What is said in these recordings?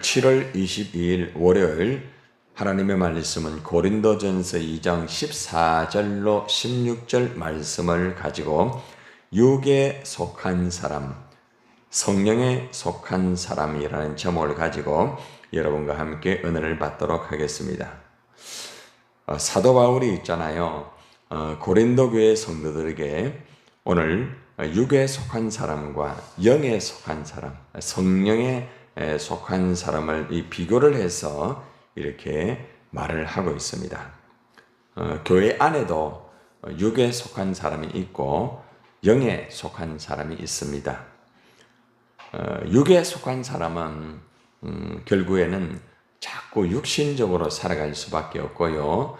7월 22일 월요일 하나님의 말씀은 고린도전서 2장 14절로 16절 말씀을 가지고 육에 속한 사람, 성령에 속한 사람이라는 제목을 가지고 여러분과 함께 은혜를 받도록 하겠습니다. 사도 바울이 있잖아요. 고린도 교회 성도들에게 오늘 육에 속한 사람과 영에 속한 사람, 성령에 속한 사람을 이 비교를 해서 이렇게 말을 하고 있습니다. 교회 안에도 육에 속한 사람이 있고 영에 속한 사람이 있습니다. 육에 속한 사람은 결국에는 자꾸 육신적으로 살아갈 수밖에 없고요.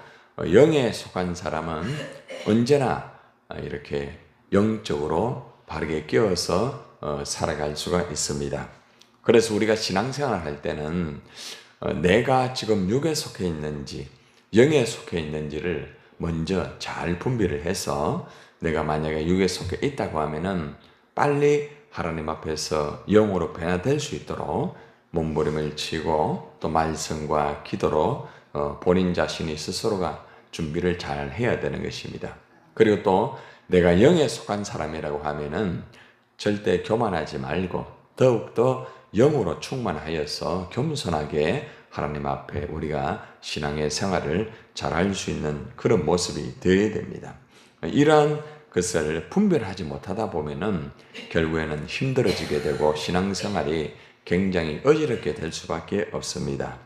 영에 속한 사람은 언제나 이렇게 영적으로 바르게 깨어서 살아갈 수가 있습니다. 그래서 우리가 신앙생활을 할 때는 내가 지금 육에 속해 있는지 영에 속해 있는지를 먼저 잘 분별을 해서 내가 만약에 육에 속해 있다고 하면은 빨리 하나님 앞에서 영으로 변화될 수 있도록 몸부림을 치고 또 말씀과 기도로 본인 자신이 스스로가 준비를 잘 해야 되는 것입니다. 그리고 또 내가 영에 속한 사람이라고 하면은 절대 교만하지 말고 더욱더 영으로 충만하여서 겸손하게 하나님 앞에 우리가 신앙의 생활을 잘할 수 있는 그런 모습이 되어야 됩니다. 이러한 것을 분별하지 못하다 보면은 결국에는 힘들어지게 되고 신앙생활이 굉장히 어지럽게 될 수밖에 없습니다.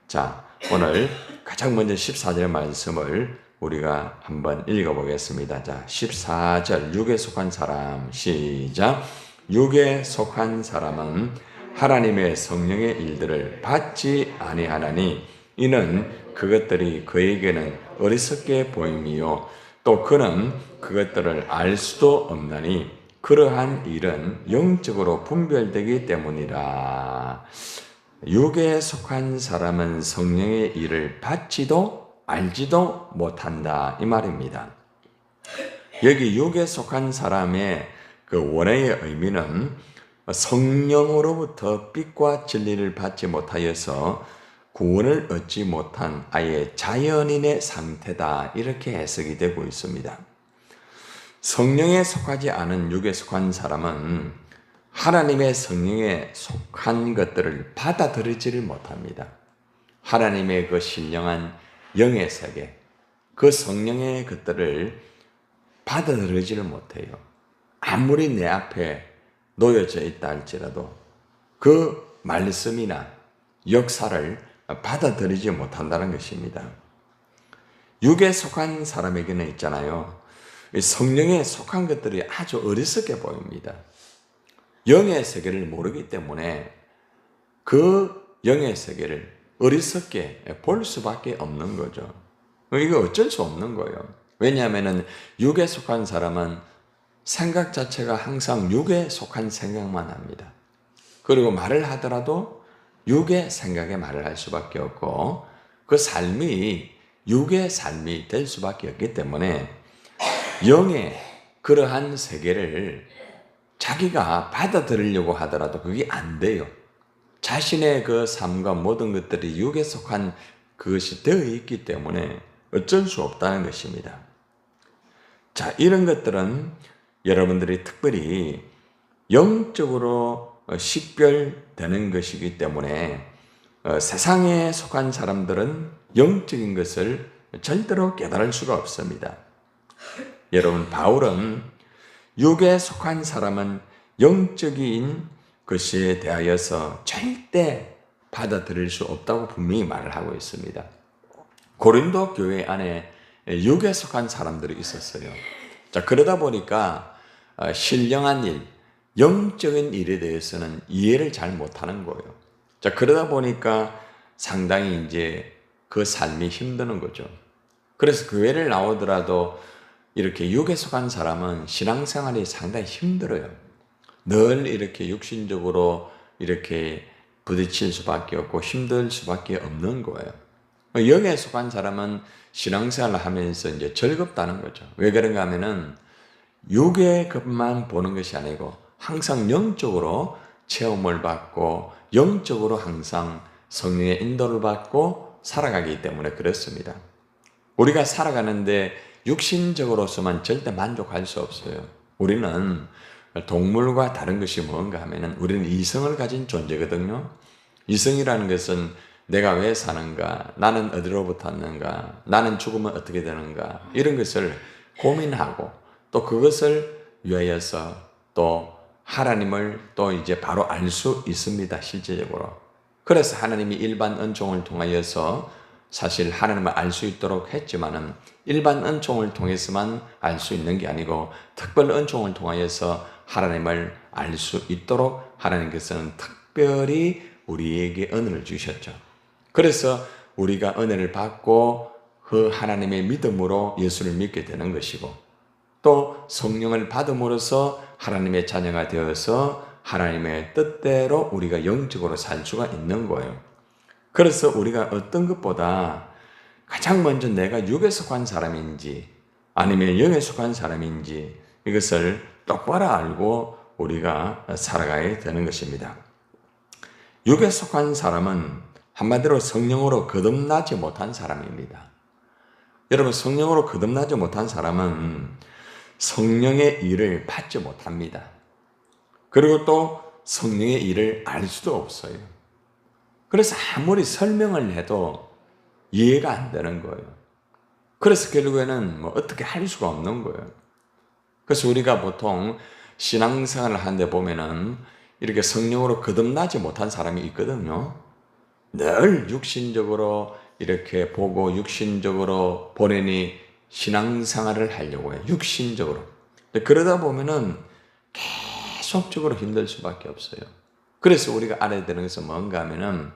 자, 오늘 가장 먼저 14절 말씀을 우리가 한번 읽어보겠습니다. 자, 14절 육에 속한 사람 시작. 육에 속한 사람은 하나님의 성령의 일들을 받지 아니하나니 이는 그것들이 그에게는 어리석게 보임이요 또 그는 그것들을 알 수도 없나니 그러한 일은 영적으로 분별되기 때문이라. 육에 속한 사람은 성령의 일을 받지도 알지도 못한다 이 말입니다. 여기 육에 속한 사람의 그 원어의 의미는 성령으로부터 빛과 진리를 받지 못하여서 구원을 얻지 못한 아예 자연인의 상태다 이렇게 해석이 되고 있습니다. 성령에 속하지 않은 육에 속한 사람은 하나님의 성령에 속한 것들을 받아들이지를 못합니다. 하나님의 그 신령한 영의 세계, 그 성령의 것들을 받아들이지를 못해요. 아무리 내 앞에 놓여져 있다 할지라도 그 말씀이나 역사를 받아들이지 못한다는 것입니다. 육에 속한 사람에게는 있잖아요. 성령에 속한 것들이 아주 어리석게 보입니다. 영의 세계를 모르기 때문에 그 영의 세계를 어리석게 볼 수밖에 없는 거죠. 이거 어쩔 수 없는 거예요. 왜냐하면 육에 속한 사람은 생각 자체가 항상 육에 속한 생각만 합니다. 그리고 말을 하더라도 육의 생각에 말을 할 수밖에 없고 그 삶이 육의 삶이 될 수밖에 없기 때문에 영의 그러한 세계를 자기가 받아들이려고 하더라도 그게 안 돼요. 자신의 그 삶과 모든 것들이 육에 속한 그것이 되어 있기 때문에 어쩔 수 없다는 것입니다. 자, 이런 것들은 여러분들이 특별히 영적으로 식별되는 것이기 때문에 세상에 속한 사람들은 영적인 것을 절대로 깨달을 수가 없습니다. 여러분, 바울은 육에 속한 사람은 영적인 것에 대하여서 절대 받아들일 수 없다고 분명히 말을 하고 있습니다. 고린도 교회 안에 육에 속한 사람들이 있었어요. 자, 그러다 보니까 신령한 일, 영적인 일에 대해서는 이해를 잘 못하는 거예요. 자, 그러다 보니까 상당히 이제 그 삶이 힘드는 거죠. 그래서 교회를 나오더라도 이렇게 육에 속한 사람은 신앙생활이 상당히 힘들어요. 늘 이렇게 육신적으로 이렇게 부딪힐 수밖에 없고 힘들 수밖에 없는 거예요. 영에 속한 사람은 신앙생활을 하면서 이제 즐겁다는 거죠. 왜 그런가 하면은 육의 것만 보는 것이 아니고 항상 영적으로 체험을 받고 영적으로 항상 성령의 인도를 받고 살아가기 때문에 그렇습니다. 우리가 살아가는데 육신적으로서만 절대 만족할 수 없어요. 우리는 동물과 다른 것이 뭔가 하면은 우리는 이성을 가진 존재거든요. 이성이라는 것은 내가 왜 사는가, 나는 어디로부터 왔는가, 나는 죽으면 어떻게 되는가, 이런 것을 고민하고 또 그것을 위하여서 또 하나님을 또 이제 바로 알 수 있습니다, 실제적으로. 그래서 하나님이 일반 은총을 통하여서 사실 하나님을 알 수 있도록 했지만은 일반 은총을 통해서만 알 수 있는 게 아니고 특별 은총을 통하여서 하나님을 알 수 있도록 하나님께서는 특별히 우리에게 은혜를 주셨죠. 그래서 우리가 은혜를 받고 그 하나님의 믿음으로 예수를 믿게 되는 것이고 또 성령을 받음으로써 하나님의 자녀가 되어서 하나님의 뜻대로 우리가 영적으로 살 수가 있는 거예요. 그래서 우리가 어떤 것보다 가장 먼저 내가 육에 속한 사람인지 아니면 영에 속한 사람인지 이것을 똑바로 알고 우리가 살아가야 되는 것입니다. 육에 속한 사람은 한마디로 성령으로 거듭나지 못한 사람입니다. 여러분, 성령으로 거듭나지 못한 사람은 성령의 일을 받지 못합니다. 그리고 또 성령의 일을 알 수도 없어요. 그래서 아무리 설명을 해도 이해가 안 되는 거예요. 그래서 결국에는 뭐 어떻게 할 수가 없는 거예요. 그래서 우리가 보통 신앙생활을 하는데 보면은 이렇게 성령으로 거듭나지 못한 사람이 있거든요. 늘 육신적으로 이렇게 보고 육신적으로 본인이 신앙생활을 하려고 해요. 육신적으로. 그러다 보면은 계속적으로 힘들 수밖에 없어요. 그래서 우리가 알아야 되는 것은 뭔가 하면은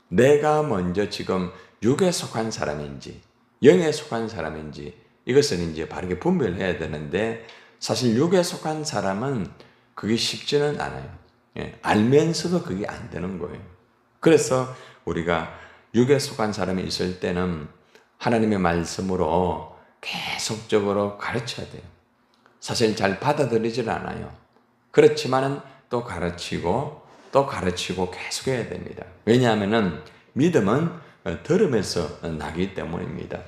내가 먼저 지금 육에 속한 사람인지 영에 속한 사람인지 이것은 이제 바르게 분별해야 되는데 사실 육에 속한 사람은 그게 쉽지는 않아요. 알면서도 그게 안 되는 거예요. 그래서 우리가 육에 속한 사람이 있을 때는 하나님의 말씀으로 계속적으로 가르쳐야 돼요. 사실 잘 받아들이질 않아요. 그렇지만은 또 가르치고 또 가르치고 계속해야 됩니다. 왜냐하면은 믿음은 들음에서 나기 때문입니다.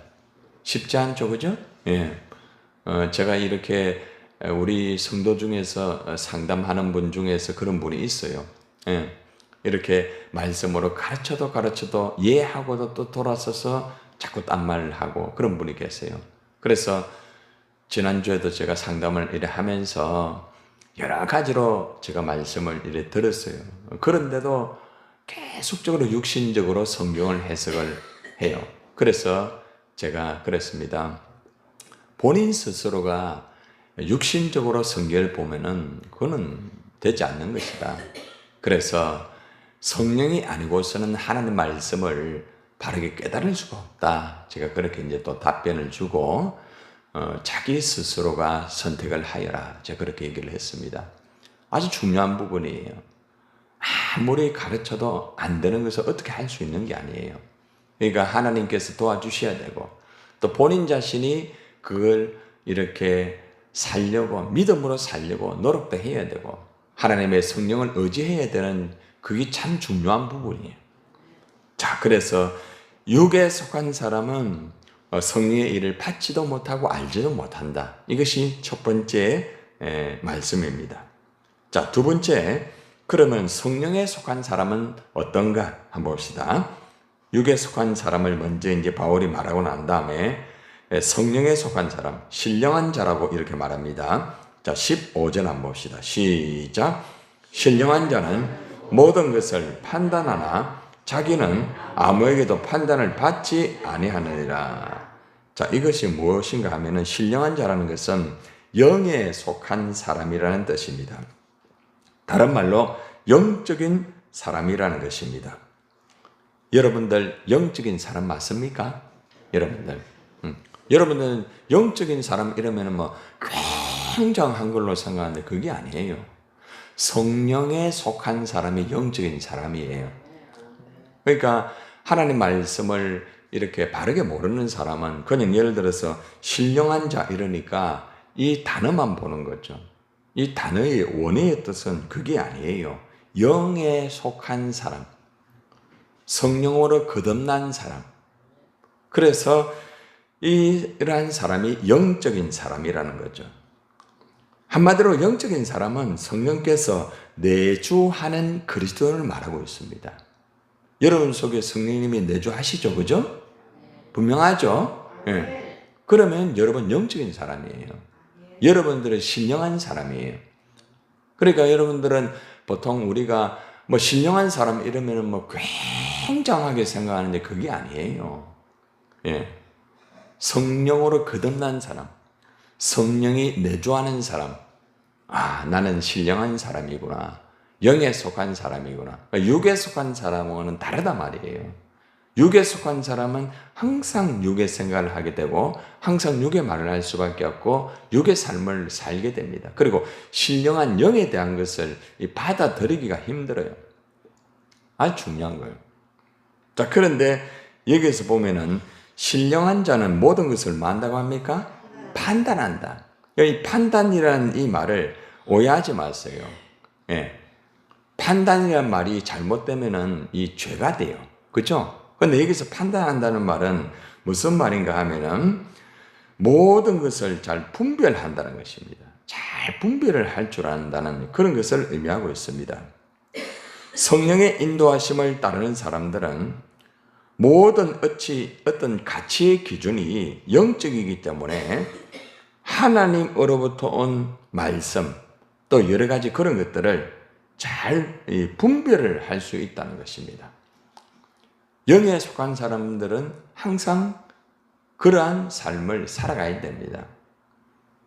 쉽지 않죠, 그죠? 예. 제가 이렇게 우리 성도 중에서 상담하는 분 중에서 그런 분이 있어요. 예. 이렇게 말씀으로 가르쳐도 이해하고도 또 돌아서서 자꾸 딴 말을 하고 그런 분이 계세요. 그래서 지난주에도 제가 상담을 이래 하면서 여러 가지로 제가 말씀을 이래 들었어요. 그런데도 계속적으로 육신적으로 성경을 해석을 해요. 그래서 제가 그랬습니다. 본인 스스로가 육신적으로 성경을 보면은 그거는 되지 않는 것이다. 그래서 성령이 아니고서는 하나님 말씀을 바르게 깨달을 수가 없다. 제가 그렇게 이제 또 답변을 주고 자기 스스로가 선택을 하여라. 제가 그렇게 얘기를 했습니다. 아주 중요한 부분이에요. 아무리 가르쳐도 안 되는 것을 어떻게 할 수 있는 게 아니에요. 그러니까 하나님께서 도와주셔야 되고 또 본인 자신이 그걸 이렇게 살려고 믿음으로 살려고 노력도 해야 되고 하나님의 성령을 의지해야 되는 그게 참 중요한 부분이에요. 자, 그래서 육에 속한 사람은 성령의 일을 받지도 못하고 알지도 못한다. 이것이 첫 번째 말씀입니다. 자, 두 번째, 그러면 성령에 속한 사람은 어떤가 한번 봅시다. 육에 속한 사람을 먼저 이제 바울이 말하고 난 다음에 성령에 속한 사람, 신령한 자라고 이렇게 말합니다. 자, 15절 한번 봅시다. 시작. 신령한 자는 모든 것을 판단하나 자기는 아무에게도 판단을 받지 아니하느니라. 자, 이것이 무엇인가 하면은 신령한 자라는 것은 영에 속한 사람이라는 뜻입니다. 다른 말로 영적인 사람이라는 것입니다. 여러분들 영적인 사람 맞습니까? 여러분들은 영적인 사람 이러면은 뭐 굉장한 걸로 생각하는데 그게 아니에요. 성령에 속한 사람이 영적인 사람이에요. 그러니까 하나님 말씀을 이렇게 바르게 모르는 사람은 그냥 예를 들어서 신령한 자 이러니까 이 단어만 보는 거죠. 이 단어의 원어의 뜻은 그게 아니에요. 영에 속한 사람, 성령으로 거듭난 사람. 그래서 이러한 사람이 영적인 사람이라는 거죠. 한마디로 영적인 사람은 성령께서 내주하는 그리스도를 말하고 있습니다. 여러분 속에 성령님이 내주하시죠, 그죠? 분명하죠? 네. 그러면 여러분 영적인 사람이에요. 여러분들은 신령한 사람이에요. 그러니까 여러분들은 보통 우리가 뭐 신령한 사람 이러면 뭐 굉장하게 생각하는데 그게 아니에요. 예. 성령으로 거듭난 사람, 성령이 내주하는 사람, 아, 나는 신령한 사람이구나. 영에 속한 사람이구나. 육에 속한 사람과는 다르다 말이에요. 육에 속한 사람은 항상 육의 생각을 하게 되고 항상 육의 말을 할 수밖에 없고 육의 삶을 살게 됩니다. 그리고 신령한 영에 대한 것을 받아들이기가 힘들어요. 아주 중요한 거예요. 자, 그런데 여기에서 보면은 신령한 자는 모든 것을 뭐 한다고 합니까? 판단한다. 이 판단이라는 이 말을 오해하지 마세요. 예. 판단이라는 말이 잘못되면은 이 죄가 돼요. 그렇죠? 근데 여기서 판단한다는 말은 무슨 말인가 하면은 모든 것을 잘 분별한다는 것입니다. 잘 분별을 할 줄 안다는 그런 것을 의미하고 있습니다. 성령의 인도하심을 따르는 사람들은 모든 어떤 가치의 기준이 영적이기 때문에 하나님으로부터 온 말씀 또 여러 가지 그런 것들을 잘 분별을 할 수 있다는 것입니다. 영에 속한 사람들은 항상 그러한 삶을 살아가야 됩니다.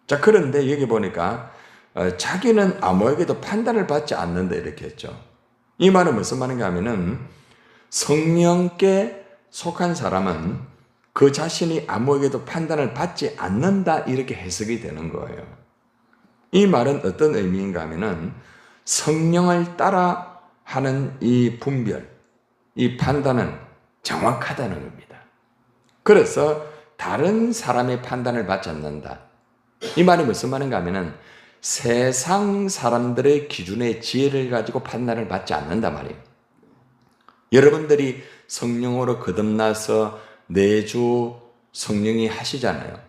자, 그런데 여기 보니까 자기는 아무에게도 판단을 받지 않는다 이렇게 했죠. 이 말은 무슨 말인가 하면은 성령께 속한 사람은 그 자신이 아무에게도 판단을 받지 않는다 이렇게 해석이 되는 거예요. 이 말은 어떤 의미인가 하면은 성령을 따라 하는 이 분별, 이 판단은 정확하다는 겁니다. 그래서 다른 사람의 판단을 받지 않는다. 이 말이 무슨 말인가 하면은 세상 사람들의 기준의 지혜를 가지고 판단을 받지 않는다 말이에요. 여러분들이 성령으로 거듭나서 내주 성령이 하시잖아요.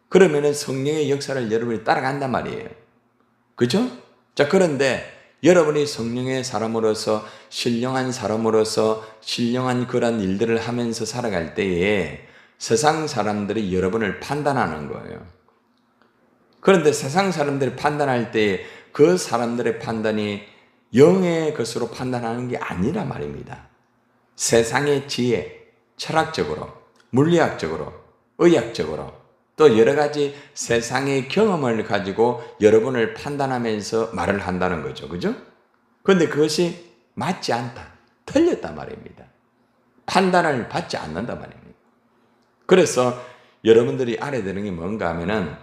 그러면은 성령의 역사를 여러분이 따라간단 말이에요. 그죠? 자, 그런데 여러분이 성령의 사람으로서 신령한 사람으로서 신령한 그런 일들을 하면서 살아갈 때에 세상 사람들이 여러분을 판단하는 거예요. 그런데 세상 사람들이 판단할 때 그 사람들의 판단이 영의 것으로 판단하는 게 아니라 말입니다. 세상의 지혜, 철학적으로, 물리학적으로, 의학적으로 또 여러 가지 세상의 경험을 가지고 여러분을 판단하면서 말을 한다는 거죠. 그죠? 그런데 그것이 맞지 않다. 틀렸단 말입니다. 판단을 받지 않는단 말입니다. 그래서 여러분들이 알아야 되는 게 뭔가 하면은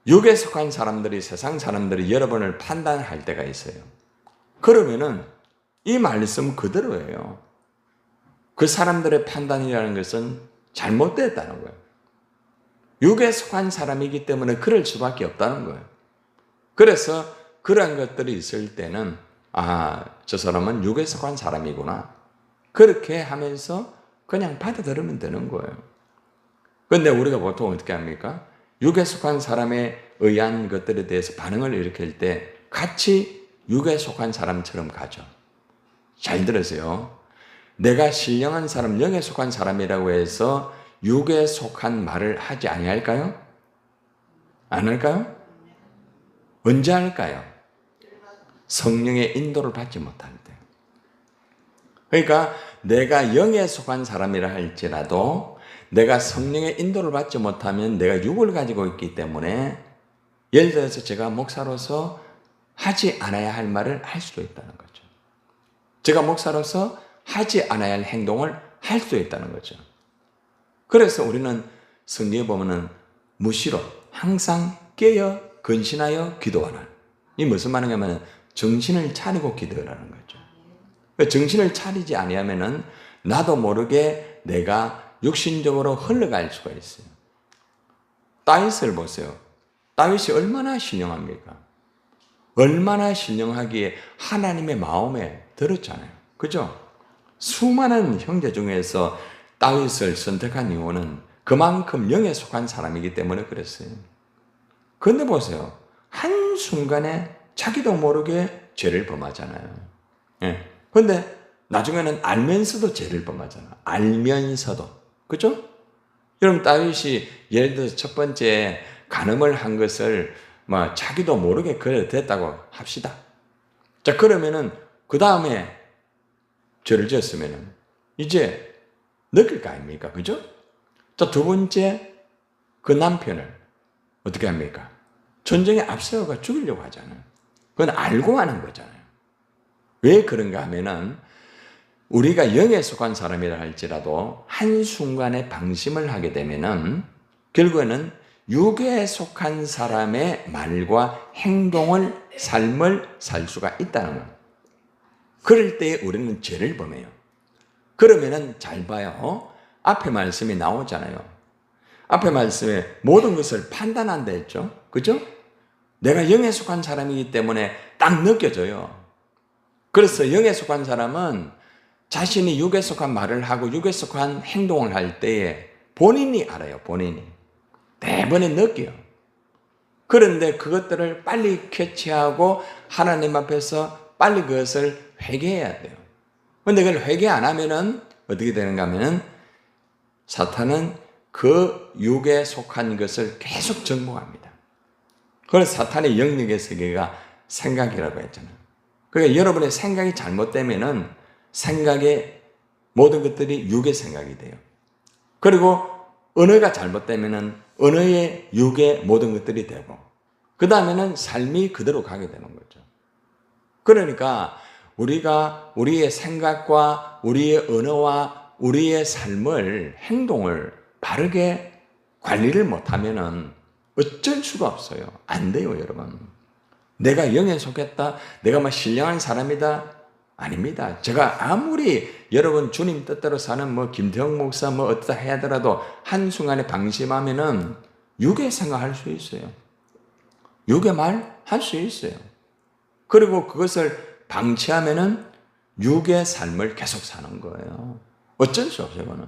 육에 속한 사람들이 세상 사람들이 여러분을 판단할 때가 있어요. 그러면은 이 말씀 그대로예요. 그 사람들의 판단이라는 것은 잘못됐다는 거예요. 육에 속한 사람이기 때문에 그럴 수밖에 없다는 거예요. 그래서 그러한 것들이 있을 때는 아, 저 사람은 육에 속한 사람이구나. 그렇게 하면서 그냥 받아들이면 되는 거예요. 그런데 우리가 보통 어떻게 합니까? 육에 속한 사람에 의한 것들에 대해서 반응을 일으킬 때 같이 육에 속한 사람처럼 가죠. 잘 들으세요. 내가 신령한 사람, 영에 속한 사람이라고 해서 육에 속한 말을 하지 아니할까요? 안 할까요? 언제 할까요? 성령의 인도를 받지 못할 때. 그러니까 내가 영에 속한 사람이라 할지라도 내가 성령의 인도를 받지 못하면 내가 육을 가지고 있기 때문에 예를 들어서 제가 목사로서 하지 않아야 할 말을 할 수도 있다는 거죠. 제가 목사로서 하지 않아야 할 행동을 할 수 있다는 거죠. 그래서 우리는 성경에 보면은 무시로 항상 깨어 근신하여 기도하라. 이 무슨 말이냐면 정신을 차리고 기도하라는 거죠. 정신을 차리지 아니하면은 나도 모르게 내가 육신적으로 흘러갈 수가 있어요. 다윗을 보세요. 다윗이 얼마나 신령합니까? 얼마나 신령하기에 하나님의 마음에 들었잖아요. 그죠? 수많은 형제 중에서 다윗을 선택한 이유는 그만큼 영에 속한 사람이기 때문에 그랬어요. 그런데 보세요. 한순간에 자기도 모르게 죄를 범하잖아요. 예. 그런데 나중에는 알면서도 죄를 범하잖아요. 알면서도. 그죠? 여러분, 다윗이 예를 들어서 첫 번째 간음을 한 것을 자기도 모르게 그래 됐다고 합시다. 자, 그러면은 그 다음에 죄를 지었으면은 이제 느낄 거 아닙니까? 그죠? 자, 두 번째 그 남편을 어떻게 합니까? 전쟁에 앞세워가 죽이려고 하잖아요. 그건 알고 하는 거잖아요. 왜 그런가 하면은 우리가 영에 속한 사람이라 할지라도 한순간에 방심을 하게 되면은 결국에는 육에 속한 사람의 말과 행동을, 삶을 살 수가 있다는 거예요. 그럴 때 우리는 죄를 범해요. 그러면은 잘 봐요. 앞에 말씀이 나오잖아요. 앞에 말씀에 모든 것을 판단한다 했죠. 그죠? 내가 영에 속한 사람이기 때문에 딱 느껴져요. 그래서 영에 속한 사람은 자신이 육에 속한 말을 하고 육에 속한 행동을 할 때에 본인이 알아요. 본인이. 대번에 느껴요. 그런데 그것들을 빨리 캐치하고 하나님 앞에서 빨리 그것을 회개해야 돼요. 그런데 그걸 회개 안 하면은 어떻게 되는가 하면은 사탄은 그 육에 속한 것을 계속 정복합니다. 그래서 사탄의 영역의 세계가 생각이라고 했잖아요. 그러니까 여러분의 생각이 잘못되면은 생각의 모든 것들이 육의 생각이 돼요. 그리고 언어가 잘못되면은 언어의 육의 모든 것들이 되고, 그 다음에는 삶이 그대로 가게 되는 거죠. 그러니까 우리가 우리의 생각과 우리의 언어와 우리의 삶을, 행동을 바르게 관리를 못하면은 어쩔 수가 없어요. 안 돼요, 여러분. 내가 영에 속했다, 내가 신령한 사람이다, 아닙니다. 제가 아무리 여러분 주님 뜻대로 사는 김태형 목사 어떠다 해야 하더라도 한순간에 방심하면은 육의 생각할 수 있어요. 육의 말 할 수 있어요. 그리고 그것을 방치하면은 육의 삶을 계속 사는 거예요. 어쩔 수 없어요, 그거는.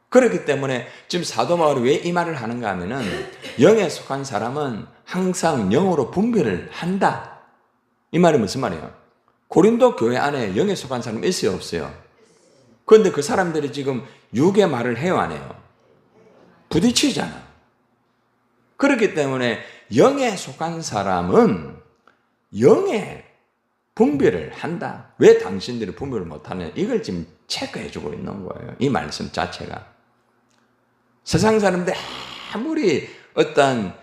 그렇기 때문에 지금 사도 바울이 왜 이 말을 하는가 하면은 영에 속한 사람은 항상 영으로 분별을 한다. 이 말이 무슨 말이에요? 고린도 교회 안에 영에 속한 사람 있어요, 없어요? 그런데 그 사람들이 지금 육의 말을 해요, 안 해요? 부딪히잖아. 그렇기 때문에 영에 속한 사람은 영에 분별을 한다. 왜 당신들이 분별을 못하느냐? 이걸 지금 체크해주고 있는 거예요. 이 말씀 자체가. 세상 사람들 아무리 어떤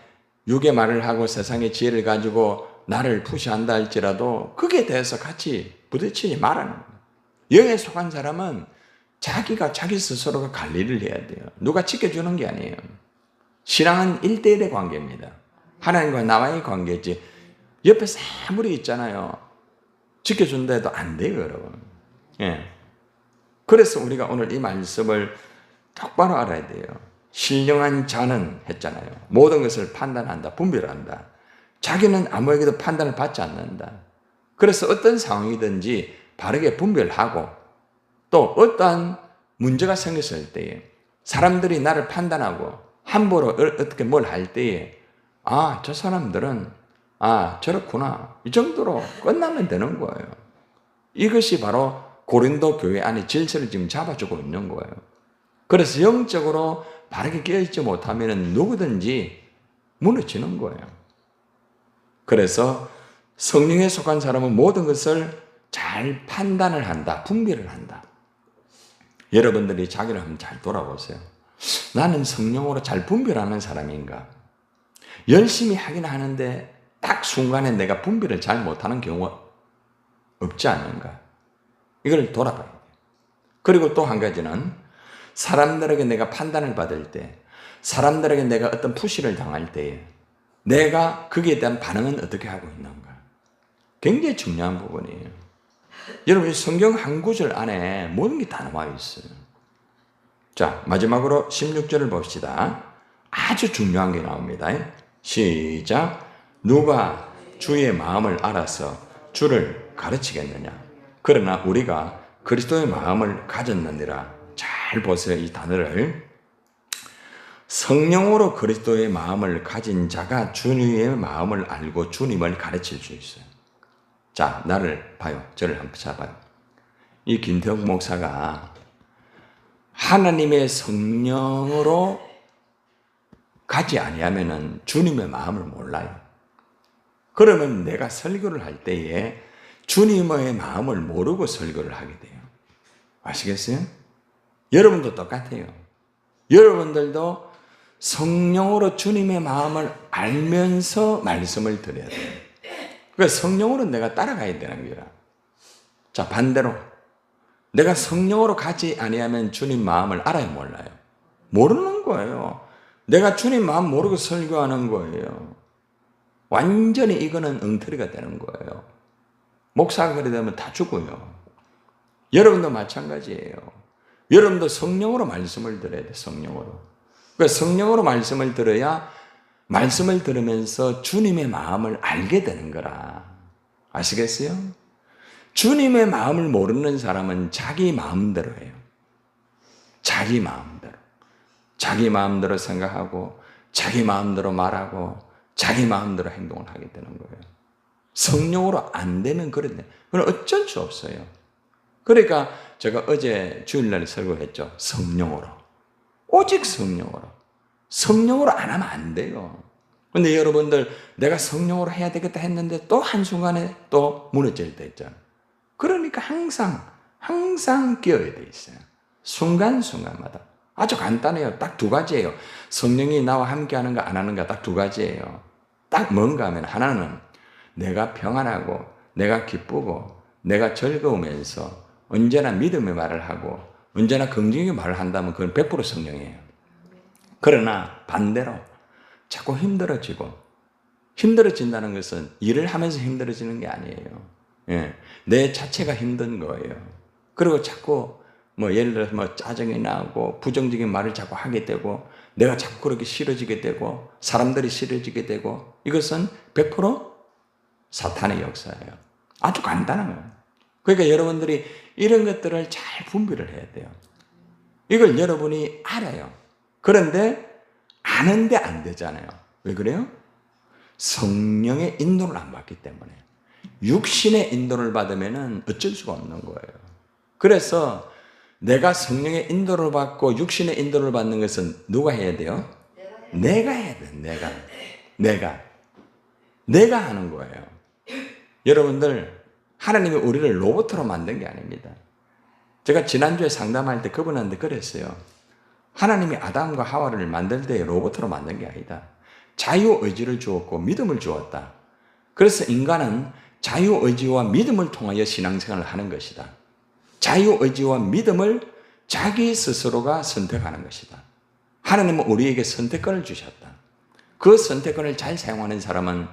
육의 말을 하고 세상의 지혜를 가지고 나를 푸시한다 할지라도 거기에 대해서 같이 부딪히지 말라는 거예요. 영에 속한 사람은 자기가 자기 스스로가 관리를 해야 돼요. 누가 지켜주는 게 아니에요. 신앙은 1대1의 관계입니다. 하나님과 나와의 관계지. 옆에서 아무리 있잖아요. 지켜준다 해도 안 돼요, 여러분. 예. 그래서 우리가 오늘 이 말씀을 똑바로 알아야 돼요. 신령한 자는 했잖아요. 모든 것을 판단한다, 분별한다. 자기는 아무에게도 판단을 받지 않는다. 그래서 어떤 상황이든지 바르게 분별하고 또 어떠한 문제가 생겼을 때에 사람들이 나를 판단하고 함부로 어떻게 뭘 할 때에 저 사람들은 저렇구나. 이 정도로 끝나면 되는 거예요. 이것이 바로 고린도 교회 안에 질서를 지금 잡아주고 있는 거예요. 그래서 영적으로 바르게 깨어있지 못하면 누구든지 무너지는 거예요. 그래서 성령에 속한 사람은 모든 것을 잘 판단을 한다, 분별을 한다. 여러분들이 자기를 한번 잘 돌아보세요. 나는 성령으로 잘 분별하는 사람인가? 열심히 하긴 하는데 딱 순간에 내가 분별을 잘 못하는 경우가 없지 않은가? 이걸 돌아봐야 돼요. 그리고 또 한 가지는 사람들에게 내가 판단을 받을 때, 사람들에게 내가 어떤 푸시를 당할 때에 내가 거기에 대한 반응은 어떻게 하고 있는가? 굉장히 중요한 부분이에요. 여러분, 성경 한 구절 안에 모든 게 다 나와 있어요. 자, 마지막으로 16절을 봅시다. 아주 중요한 게 나옵니다. 시작. 누가 주의 마음을 알아서 주를 가르치겠느냐? 그러나 우리가 그리스도의 마음을 가졌느니라. 잘 보세요. 이 단어를. 성령으로 그리스도의 마음을 가진 자가 주님의 마음을 알고 주님을 가르칠 수 있어요. 자, 나를 봐요. 저를 한번 잡아요. 이 김태욱 목사가 하나님의 성령으로 가지 아니하면은 주님의 마음을 몰라요. 그러면 내가 설교를 할 때에 주님의 마음을 모르고 설교를 하게 돼요. 아시겠어요? 여러분도 똑같아요. 여러분들도 성령으로 주님의 마음을 알면서 말씀을 드려야 돼요. 그러니까 성령으로 내가 따라가야 되는 거야. 자, 반대로 내가 성령으로 가지 아니하면 주님 마음을 알아요, 몰라요? 모르는 거예요. 내가 주님 마음 모르고 설교하는 거예요. 완전히 이거는 엉터리가 되는 거예요. 목사가 그래 되면 다 죽어요. 여러분도 마찬가지예요. 여러분도 성령으로 말씀을 들어야 돼, 성령으로. 그러니까 성령으로 말씀을 들어야 말씀을 들으면서 주님의 마음을 알게 되는 거라. 아시겠어요? 주님의 마음을 모르는 사람은 자기 마음대로 해요. 자기 마음대로. 자기 마음대로 생각하고, 자기 마음대로 말하고, 자기 마음대로 행동을 하게 되는 거예요. 성령으로 안 되면 그런데, 그건 어쩔 수 없어요. 그러니까 제가 어제 주일날에 설교했죠. 성령으로. 오직 성령으로. 성령으로 안 하면 안 돼요. 근데 여러분들, 내가 성령으로 해야 되겠다 했는데 또 한순간에 또 무너질 때 있잖아요. 그러니까 항상 끼어야 돼 있어요. 순간순간마다. 아주 간단해요. 딱 두 가지예요. 성령이 나와 함께 하는가 안 하는가 딱 두 가지예요. 딱 뭔가 하면 하나는 내가 평안하고 내가 기쁘고 내가 즐거우면서 언제나 믿음의 말을 하고 언제나 긍정의 말을 한다면 그건 100% 성령이에요. 그러나 반대로 자꾸 힘들어진다는 것은 일을 하면서 힘들어지는 게 아니에요. 예, 내 자체가 힘든 거예요. 그리고 자꾸 예를 들어서 짜증이 나고 부정적인 말을 자꾸 하게 되고 내가 자꾸 그렇게 싫어지게 되고 사람들이 싫어지게 되고 이것은 100% 사탄의 역사예요. 아주 간단한 거예요. 그러니까 여러분들이 이런 것들을 잘 분별을 해야 돼요. 이걸 여러분이 알아요. 그런데 아는데 안 되잖아요. 왜 그래요? 성령의 인도를 안 받기 때문에. 육신의 인도를 받으면 어쩔 수가 없는 거예요. 그래서 내가 성령의 인도를 받고 육신의 인도를 받는 것은 누가 해야 돼요? 내가 해야 돼. 내가 하는 거예요. 여러분들, 하나님이 우리를 로봇으로 만든 게 아닙니다. 제가 지난주에 상담할 때 그분한테 그랬어요. 하나님이 아담과 하와를 만들 때 로봇으로 만든 게 아니다. 자유의지를 주었고 믿음을 주었다. 그래서 인간은 자유의지와 믿음을 통하여 신앙생활을 하는 것이다. 자유의지와 믿음을 자기 스스로가 선택하는 것이다. 하나님은 우리에게 선택권을 주셨다. 그 선택권을 잘 사용하는 사람은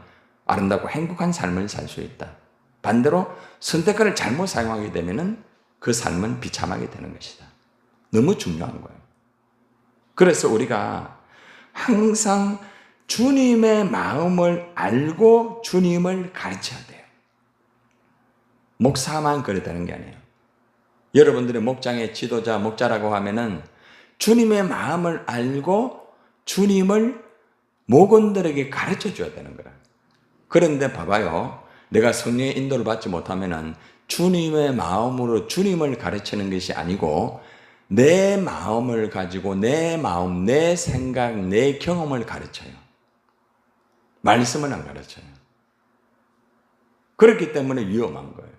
아름답고 행복한 삶을 살 수 있다. 반대로 선택권을 잘못 사용하게 되면 그 삶은 비참하게 되는 것이다. 너무 중요한 거예요. 그래서 우리가 항상 주님의 마음을 알고 주님을 가르쳐야 돼요. 목사만 그래야 되는 게 아니에요. 여러분들의 목장의 지도자, 목자라고 하면은 주님의 마음을 알고 주님을 목원들에게 가르쳐 줘야 되는 거라. 그런데 봐봐요. 내가 성령의 인도를 받지 못하면은 주님의 마음으로 주님을 가르치는 것이 아니고 내 마음을 가지고 내 마음, 내 생각, 내 경험을 가르쳐요. 말씀은 안 가르쳐요. 그렇기 때문에 위험한 거예요.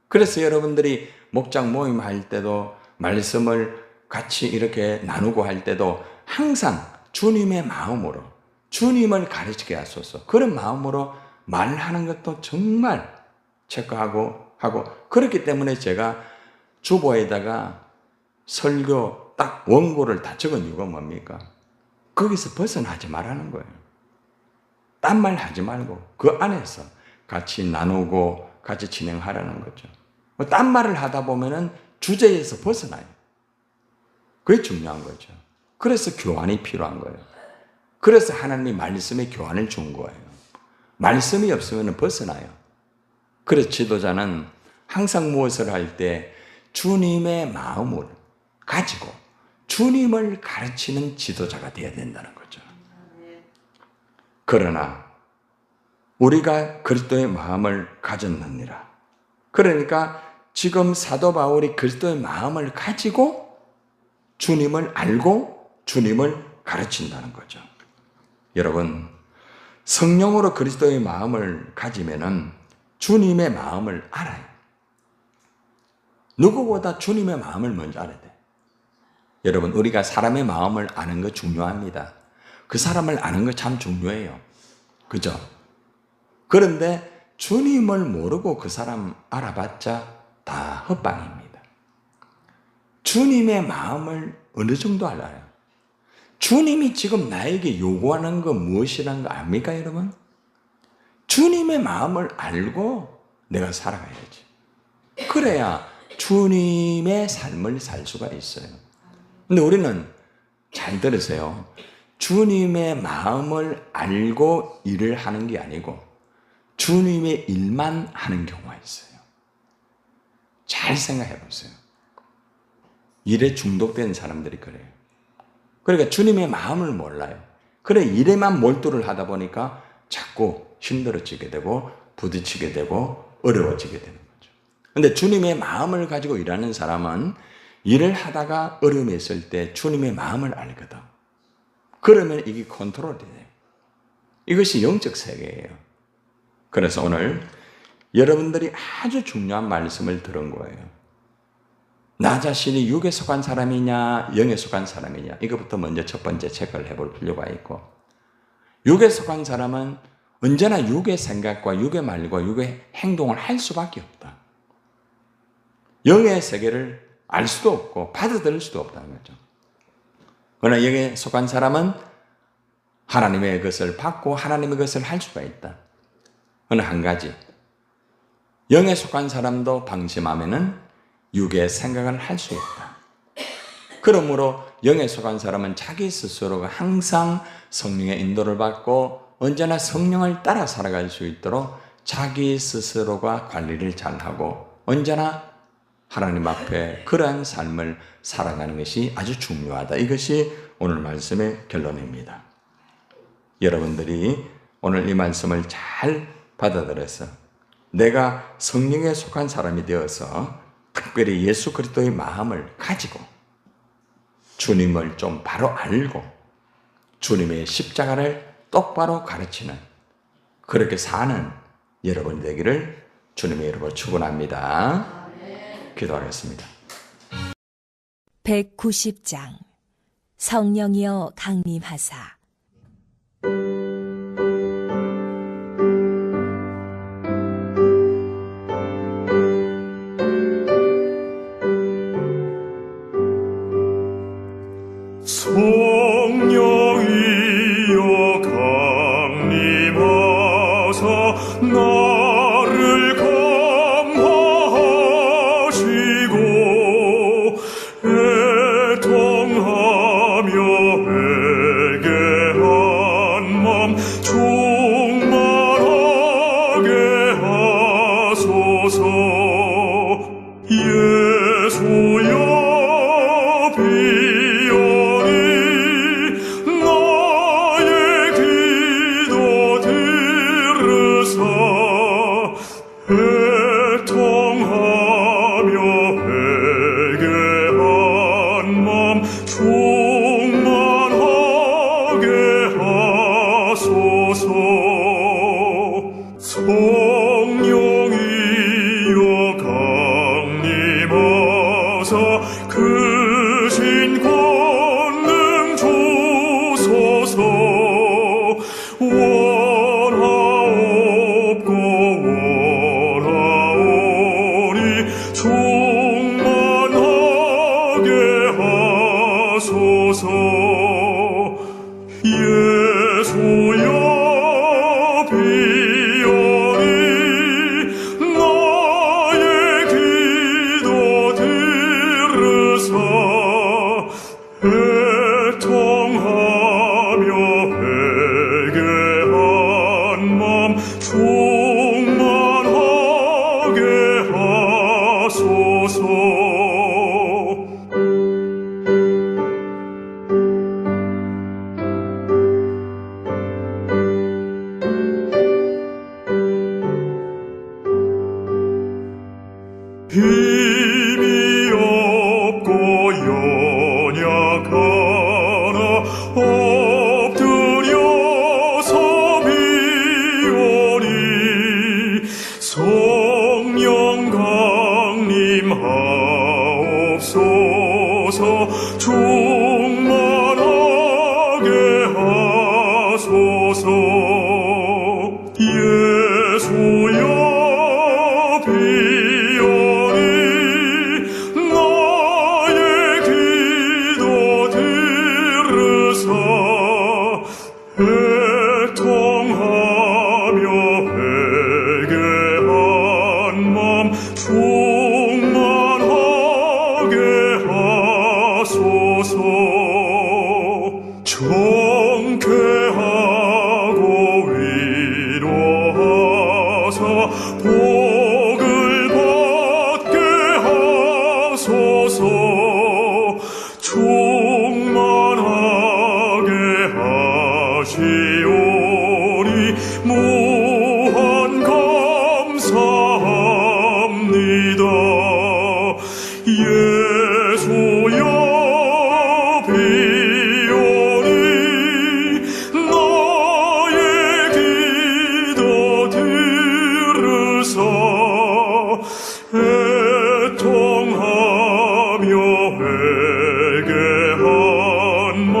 그래서 여러분들이 목장 모임 할 때도 말씀을 같이 이렇게 나누고 할 때도 항상 주님의 마음으로 주님을 가르치게 하소서. 그런 마음으로 말하는 것도 정말 체크하고 하고 그렇기 때문에 제가 주보에다가 설교 딱 원고를 다 적은 이유가 뭡니까? 거기서 벗어나지 말라는 거예요. 딴 말 하지 말고 그 안에서 같이 나누고 같이 진행하라는 거죠. 딴 말을 하다 보면은 주제에서 벗어나요. 그게 중요한 거죠. 그래서 교환이 필요한 거예요. 그래서 하나님이 말씀에 교환을 준 거예요. 말씀이 없으면 벗어나요. 그래서 지도자는 항상 무엇을 할 때 주님의 마음을 가지고 주님을 가르치는 지도자가 되어야 된다는 거죠. 그러나 우리가 그리스도의 마음을 가졌느니라. 그러니까 지금 사도 바울이 그리스도의 마음을 가지고 주님을 알고 주님을 가르친다는 거죠. 여러분, 성령으로 그리스도의 마음을 가지면은 주님의 마음을 알아요. 누구보다 주님의 마음을 먼저 알아야 돼. 여러분, 우리가 사람의 마음을 아는 거 중요합니다. 그 사람을 아는 거 참 중요해요. 그죠? 그런데 주님을 모르고 그 사람 알아봤자 다 헛방입니다. 주님의 마음을 어느 정도 알아요? 주님이 지금 나에게 요구하는 거 무엇이라는 거 압니까, 여러분? 주님의 마음을 알고 내가 살아가야지. 그래야 주님의 삶을 살 수가 있어요. 근데 우리는 잘 들으세요. 주님의 마음을 알고 일을 하는 게 아니고 주님의 일만 하는 경우가 있어요. 잘 생각해 보세요. 일에 중독된 사람들이 그래요. 그러니까 주님의 마음을 몰라요. 그래, 일에만 몰두를 하다 보니까 자꾸 힘들어지게 되고 부딪히게 되고 어려워지게 되는 거죠. 근데 주님의 마음을 가지고 일하는 사람은 일을 하다가 어려움이 있을 때 주님의 마음을 알거든. 그러면 이게 컨트롤이 돼요. 이것이 영적 세계예요. 그래서 오늘 여러분들이 아주 중요한 말씀을 들은 거예요. 나 자신이 육에 속한 사람이냐 영에 속한 사람이냐, 이것부터 먼저 첫 번째 체크를 해볼 필요가 있고, 육에 속한 사람은 언제나 육의 생각과 육의 말과 육의 행동을 할 수밖에 없다. 영의 세계를 알 수도 없고 받아들일 수도 없다는 거죠. 그러나 영에 속한 사람은 하나님의 것을 받고 하나님의 것을 할 수가 있다. 어느 한 가지, 영에 속한 사람도 방심하면은 육의 생각을 할 수 있다. 그러므로 영에 속한 사람은 자기 스스로가 항상 성령의 인도를 받고 언제나 성령을 따라 살아갈 수 있도록 자기 스스로가 관리를 잘하고 언제나 하나님 앞에 그러한 삶을 살아가는 것이 아주 중요하다. 이것이 오늘 말씀의 결론입니다. 여러분들이 오늘 이 말씀을 잘 받아들여서 내가 성령에 속한 사람이 되어서 특별히 예수 그리스도의 마음을 가지고 주님을 좀 바로 알고 주님의 십자가를 똑바로 가르치는, 그렇게 사는 여러분 되기를 주님의 이름으로 축원합니다. 기도하겠습니다. 190장 성령이여 강림하사. 성령이여 강림하사 나를 감화하시고 애통하며 회개한 맘 충만하게 하소서. 예수여 성령이여 강림하사 그 신 권능 주소서. 원하옵고 원하오니 충만하게 하소서. 예수여 비오니 나의 기도 들으사 애통하며 회개한 맘 하옵소서. 충만하게 하소서. 예수여 비오니 나의 기도 들으사 애통하며 회개한 맘 충만하게 하소서. 정쾌하고 위로하사 복을 받게 하소서. 충만하게 하시오니 무한 감사합니다. 예수여 비오니 나의 기도 들으사 애통하며 회개한 맘